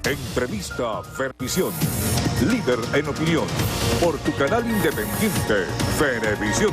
Entrevista Venevisión. Líder en opinión. Por tu canal independiente, Venevisión.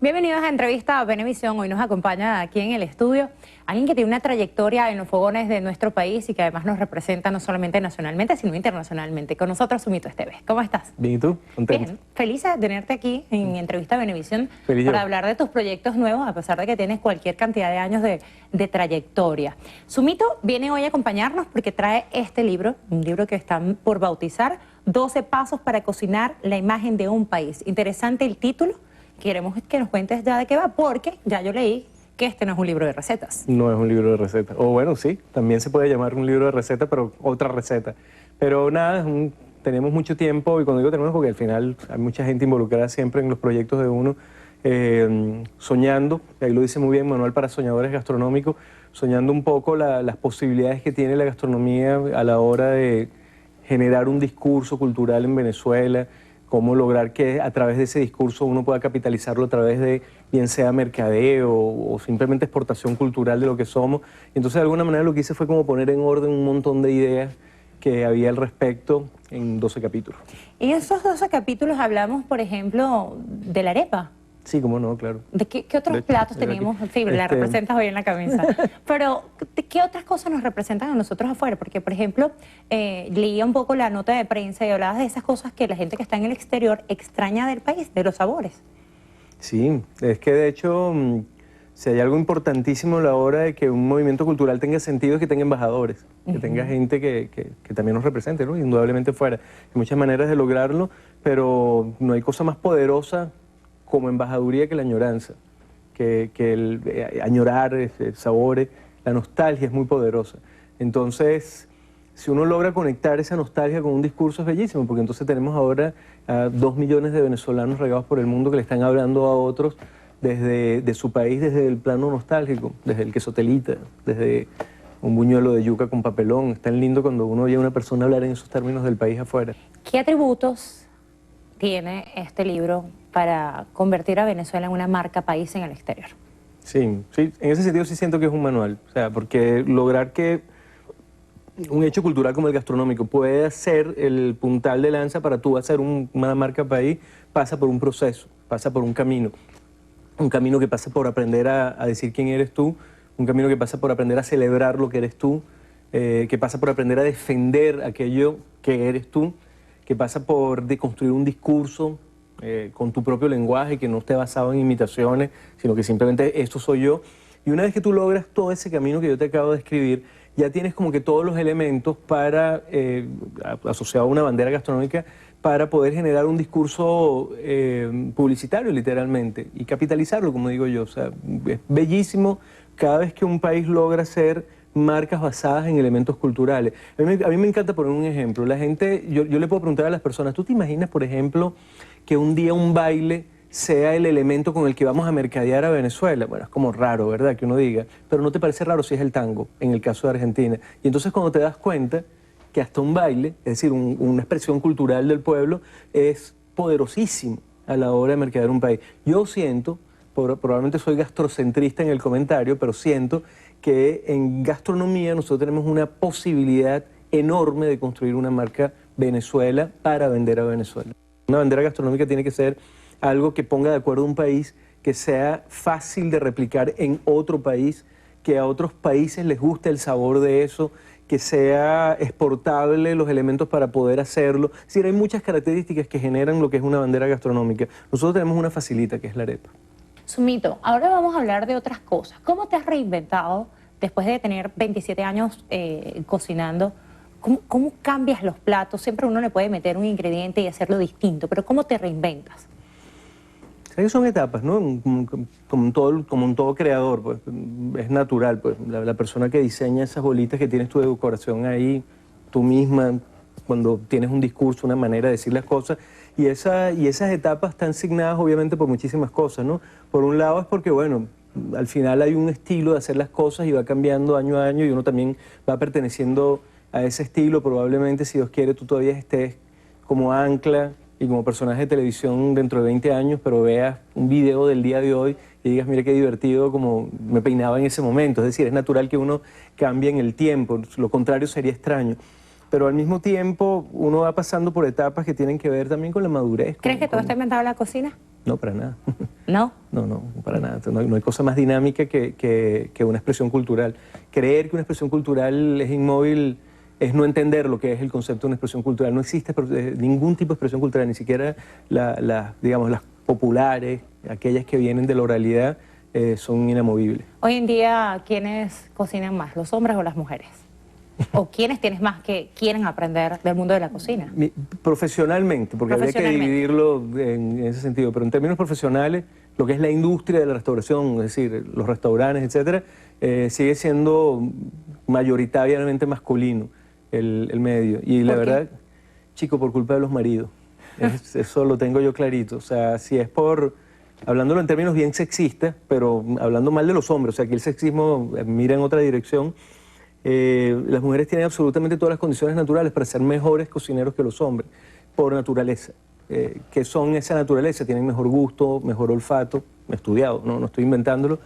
Bienvenidos a Entrevista Venevisión. Hoy nos acompaña aquí en el estudio alguien que tiene una trayectoria en los fogones de nuestro país y que además nos representa no solamente nacionalmente, sino internacionalmente. Con nosotros, Sumito Esteves. ¿Cómo estás? Bien, ¿y tú? Contento. Bien, feliz de tenerte aquí en Entrevista Venevisión para hablar de tus proyectos nuevos, a pesar de que tienes cualquier cantidad de años de trayectoria. Sumito viene hoy a acompañarnos porque trae este libro, un libro que están por bautizar, 12 pasos para cocinar la imagen de un país. Interesante el título. Queremos que nos cuentes ya de qué va, porque ya yo leí que este no es un libro de recetas. No es un libro de recetas. O bueno, sí, también se puede llamar un libro de recetas, pero otra receta. Pero nada, tenemos mucho tiempo, y cuando digo tenemos, porque al final hay mucha gente involucrada siempre en los proyectos de uno, soñando, ahí lo dice muy bien, Manual para Soñadores Gastronómicos, soñando un poco las posibilidades que tiene la gastronomía a la hora de generar un discurso cultural en Venezuela, cómo lograr que a través de ese discurso uno pueda capitalizarlo a través de, bien sea mercadeo o simplemente exportación cultural de lo que somos. Entonces, de alguna manera lo que hice fue como poner en orden un montón de ideas que había al respecto en 12 capítulos. En esos 12 capítulos hablamos, por ejemplo, de la arepa. Sí, cómo no, claro. ¿De qué otros platos tenemos? Sí, la representas hoy en la camisa. Pero, ¿de qué otras cosas nos representan a nosotros afuera? Porque, por ejemplo, leía un poco la nota de prensa y hablabas de esas cosas que la gente que está en el exterior extraña del país, de los sabores. Sí, es que de hecho, si hay algo importantísimo a la hora de que un movimiento cultural tenga sentido es que tenga embajadores, que tenga gente que también nos represente, ¿no? Indudablemente fuera. Hay muchas maneras de lograrlo, pero no hay cosa más poderosa como embajaduría que la añoranza, que el añorar sabores, la nostalgia es muy poderosa. Entonces, si uno logra conectar esa nostalgia con un discurso es bellísimo, porque entonces tenemos ahora a 2 millones de venezolanos regados por el mundo que le están hablando a otros de su país, desde el plano nostálgico, desde el quesotelita, desde un buñuelo de yuca con papelón. Es tan lindo cuando uno oye a una persona hablar en esos términos del país afuera. ¿Qué atributos tiene este libro para convertir a Venezuela en una marca país en el exterior? Sí, en ese sentido sí siento que es un manual, o sea, porque lograr que un hecho cultural como el gastronómico pueda ser el puntal de lanza para tú hacer una marca país, pasa por un proceso, pasa por un camino que pasa por aprender a decir quién eres tú, un camino que pasa por aprender a celebrar lo que eres tú, que pasa por aprender a defender aquello que eres tú, que pasa por construir un discurso con tu propio lenguaje, que no esté basado en imitaciones, sino que simplemente esto soy yo. Y una vez que tú logras todo ese camino que yo te acabo de escribir, ya tienes como que todos los elementos para, asociado a una bandera gastronómica, para poder generar un discurso publicitario, literalmente, y capitalizarlo, como digo yo. O sea, es bellísimo cada vez que un país logra hacer marcas basadas en elementos culturales. A mí me encanta poner un ejemplo. La gente, yo le puedo preguntar a las personas, ¿tú te imaginas, por ejemplo, que un día un baile sea el elemento con el que vamos a mercadear a Venezuela? Bueno, es como raro, ¿verdad?, que uno diga, pero ¿no te parece raro si es el tango, en el caso de Argentina? Y entonces cuando te das cuenta que hasta un baile, es decir, una expresión cultural del pueblo, es poderosísimo a la hora de mercadear un país. Yo siento, probablemente soy gastrocentrista en el comentario, pero siento que en gastronomía nosotros tenemos una posibilidad enorme de construir una marca Venezuela para vender a Venezuela. Una bandera gastronómica tiene que ser algo que ponga de acuerdo a un país, que sea fácil de replicar en otro país, que a otros países les guste el sabor de eso, que sea exportable los elementos para poder hacerlo. Es decir, hay muchas características que generan lo que es una bandera gastronómica. Nosotros tenemos una facilita, que es la arepa. Sumito, ahora vamos a hablar de otras cosas. ¿Cómo te has reinventado después de tener 27 años cocinando? ¿Cómo cambias los platos? Siempre uno le puede meter un ingrediente y hacerlo distinto, pero ¿cómo te reinventas? Son etapas, ¿no? Como en todo creador, pues, es natural, pues, la persona que diseña esas bolitas que tienes tu decoración ahí, tú misma, cuando tienes un discurso, una manera de decir las cosas, y esas etapas están signadas obviamente por muchísimas cosas, ¿no? Por un lado es porque, bueno, al final hay un estilo de hacer las cosas y va cambiando año a año y uno también va perteneciendo a ese estilo. Probablemente, si Dios quiere, tú todavía estés como ancla y como personaje de televisión dentro de 20 años, pero veas un video del día de hoy y digas, mira qué divertido como me peinaba en ese momento. Es decir, es natural que uno cambie en el tiempo, lo contrario sería extraño. pero al mismo tiempo uno va pasando por etapas que tienen que ver también con la madurez. ¿Crees que todo está inventado en la cocina? No, para nada. ¿No? No, para nada. No hay cosa más dinámica que una expresión cultural. Creer que una expresión cultural es inmóvil es no entender lo que es el concepto de una expresión cultural. No existe ningún tipo de expresión cultural, ni siquiera digamos, las populares, aquellas que vienen de la oralidad, son inamovibles. Hoy en día, ¿quiénes cocinan más, los hombres o las mujeres? ¿O quiénes tienes más que quieren aprender del mundo de la cocina? Profesionalmente, porque habría que dividirlo en ese sentido, pero en términos profesionales, lo que es la industria de la restauración, es decir, los restaurantes, etcétera, sigue siendo mayoritariamente masculino el medio. Y la verdad, chico, por culpa de los maridos. Eso lo tengo yo clarito. O sea, si es hablándolo en términos bien sexistas, pero hablando mal de los hombres, o sea, que el sexismo mira en otra dirección. Las mujeres tienen absolutamente todas las condiciones naturales para ser mejores cocineros que los hombres, por naturaleza. ¿Qué son esa naturaleza? Tienen mejor gusto, mejor olfato, estudiado, no estoy inventándolo,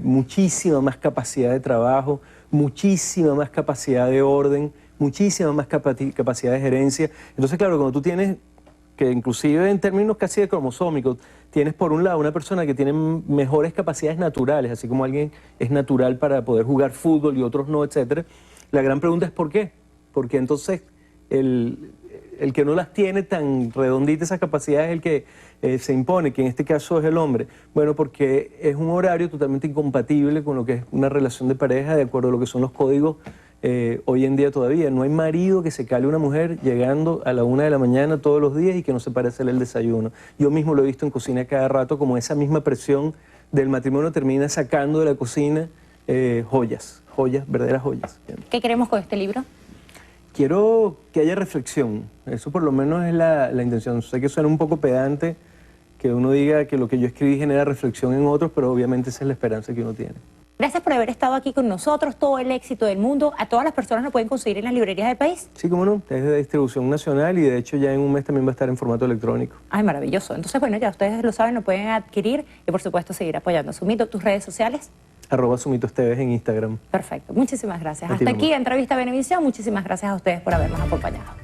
muchísima más capacidad de trabajo, muchísima más capacidad de orden, muchísima más capacidad de gerencia. Entonces, claro, cuando tú tienes, que inclusive en términos casi de cromosómicos, tienes por un lado una persona que tiene mejores capacidades naturales, así como alguien es natural para poder jugar fútbol y otros no, etcétera. La gran pregunta es ¿por qué? Porque entonces el que no las tiene tan redonditas esas capacidades es el que se impone, que en este caso es el hombre. Bueno, porque es un horario totalmente incompatible con lo que es una relación de pareja, de acuerdo a lo que son los códigos hoy en día todavía. No hay marido que se cale a una mujer llegando a la 1 de la mañana todos los días y que no se pare a hacerle el desayuno. Yo mismo lo he visto en cocina cada rato, como esa misma presión del matrimonio termina sacando de la cocina joyas, verdaderas joyas. ¿Qué queremos con este libro? Quiero que haya reflexión, eso por lo menos es la intención. Sé que suena un poco pedante que uno diga que lo que yo escribí genera reflexión en otros, pero obviamente esa es la esperanza que uno tiene. Gracias por haber estado aquí con nosotros, todo el éxito del mundo. ¿A todas las personas lo pueden conseguir en las librerías del país? Sí, cómo no, es de distribución nacional y de hecho ya en un mes también va a estar en formato electrónico. Ay, maravilloso. Entonces, bueno, ya ustedes lo saben, lo pueden adquirir y por supuesto seguir apoyando a Sumito. ¿Tus redes sociales? @SumitoEsteves en Instagram. Perfecto, muchísimas gracias. Hasta aquí, Entrevista Venevisión. Muchísimas gracias a ustedes por habernos acompañado.